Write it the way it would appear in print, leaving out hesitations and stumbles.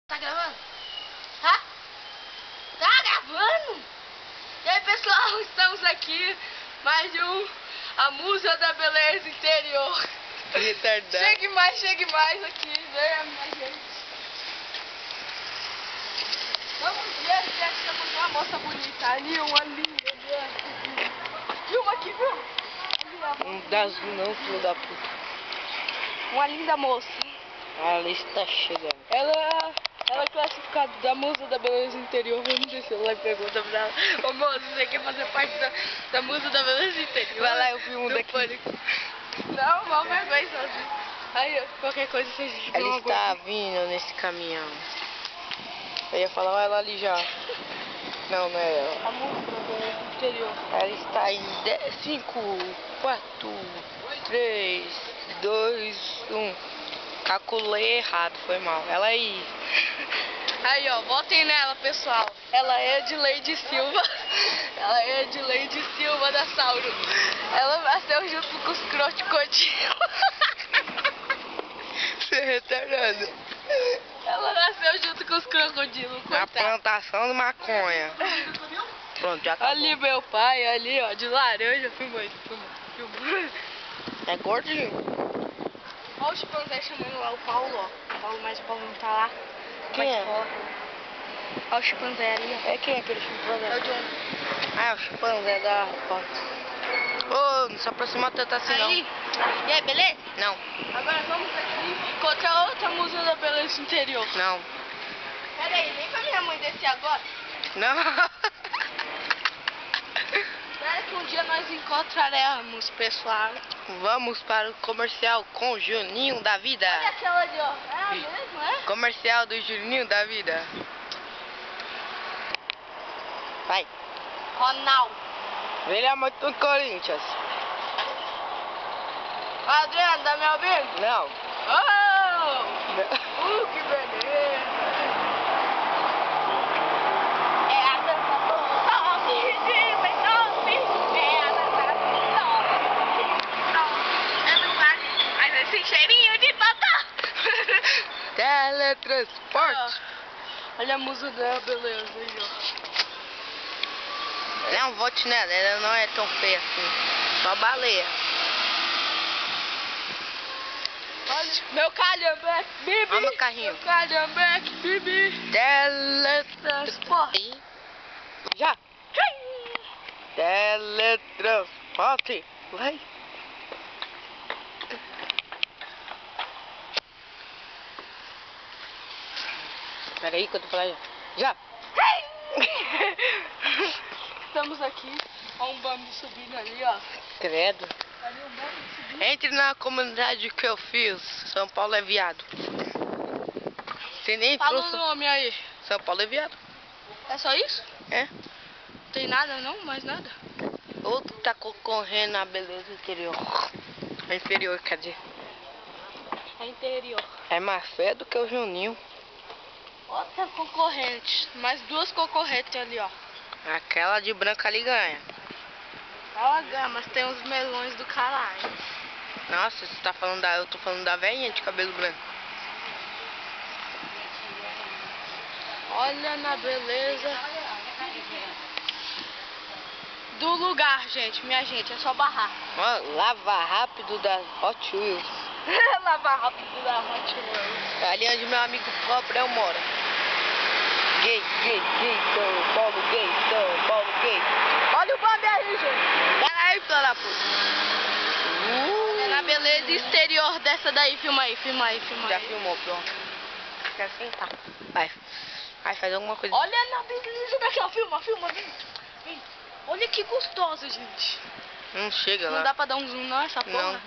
Tá gravando? Tá? Tá gravando? E aí, pessoal, estamos aqui mais a Musa da Beleza Interior. Retardado. Chegue mais aqui, venha minha gente. Vamos ver se achamos uma moça bonita. Ali, uma linda. E uma aqui, viu? Ali, a Não moça. dá azul não, filho da puta. Uma linda moça. A lista tá chegando. Ela é classificada da Musa da Beleza Interior. Vamos ver se ela pergunta pra ela. Ô moça, você quer fazer parte da Musa da Beleza Interior? Vai lá, eu vi um Do daqui. Pânico. Não, vamos ver bem sozinho. Aí, qualquer coisa vocês Ela dão está vindo nesse caminhão. Eu ia falar, olha ela ali já. Não, não é ela. a Musa da Beleza Interior. Ela está em 5, 4, 3, 2, 1. Calculei errado, foi mal. Ela aí. Aí, ó, votem nela, pessoal. Ela é de Lady Silva. Ela é de Lady Silva da Sauro. Ela nasceu junto com os crocodilos. Você é retardado. Ela nasceu junto com os crocodilos. Na Coitada. plantação de maconha. Pronto, já acabou. Ali meu pai, ali, ó, de laranja. Filma aí, filma. É gordinho. Olha o chimpanzé chamando lá o Paulo, ó. O Paulo, mas o Paulo não tá lá. Quem é? Olha o chimpanzé ali, ó. É quem é aquele chimpanzé? É o John. Ah, é o chimpanzé da foto. Ô, não se aproxima tanto assim Aí, e aí, beleza? não. Agora vamos aqui encontrar outra Musa da Beleza Interior. Não. Pera aí, vem pra minha mãe descer agora. Não. Espera que um dia nós encontraremos, pessoal. Vamos para o comercial com o Juninho da Vida. Olha aquela ali, ó. É a mesma, é? Comercial do Juninho da Vida. Vai. Ronaldo. Ele é muito do Corinthians. Adriano, tá me ouvindo? Não. Oh! Que beleza! É a dança do top, vai top! É a dança do top, é no mar, mas esse cheirinho de totó! Teletransporte. Olha a musa dela, beleza aí, ó. Não, vote nela, ela não é tão feia assim. Só baleia. Olha, meu calhambeque, bibi! Olha meu carrinho. Meu calhambeque, bibi! Teletransporte. Já. Teletransporte. Vai. Espera aí que eu tô falando. Já. Estamos aqui, ó, um bambi subindo ali, ó. Credo. Ali um bambi subindo. Entre na comunidade que eu fiz. São Paulo é viado. Você nem Fala o trouxe. nome aí. São Paulo é viado. É só isso? É. Não tem nada não? Mais nada? Outro tá concorrendo na beleza interior. Inferior, quer dizer. É interior. É mais feio do que o Juninho. Outra concorrente. Mais duas concorrentes ali, ó. Aquela de branca ali ganha. Ela ganha, mas tem uns melões do caralho. Nossa, você tá falando da. Eu tô falando da velhinha de cabelo branco. Olha na beleza do lugar, gente. Minha gente, é só barrar. Ó, lava rápido da Hot Wheels. Lavar rápido da Hot Wheels. Ali onde meu amigo Gabriel mora. Gay, São Paulo, São Paulo, gay. Olha o Bambi aí, gente. Pera aí, filha da puta. Olha na beleza exterior dessa daí. Filma aí, filma aí, filma Já aí. filmou, pronto. Quer sentar. Vai. Vai fazer alguma coisa. Olha na beleza daqui, ó. Filma, vem. Vem. Olha que gostosa, gente. Não chega lá. Não dá pra dar um zoom não, essa porra? Não.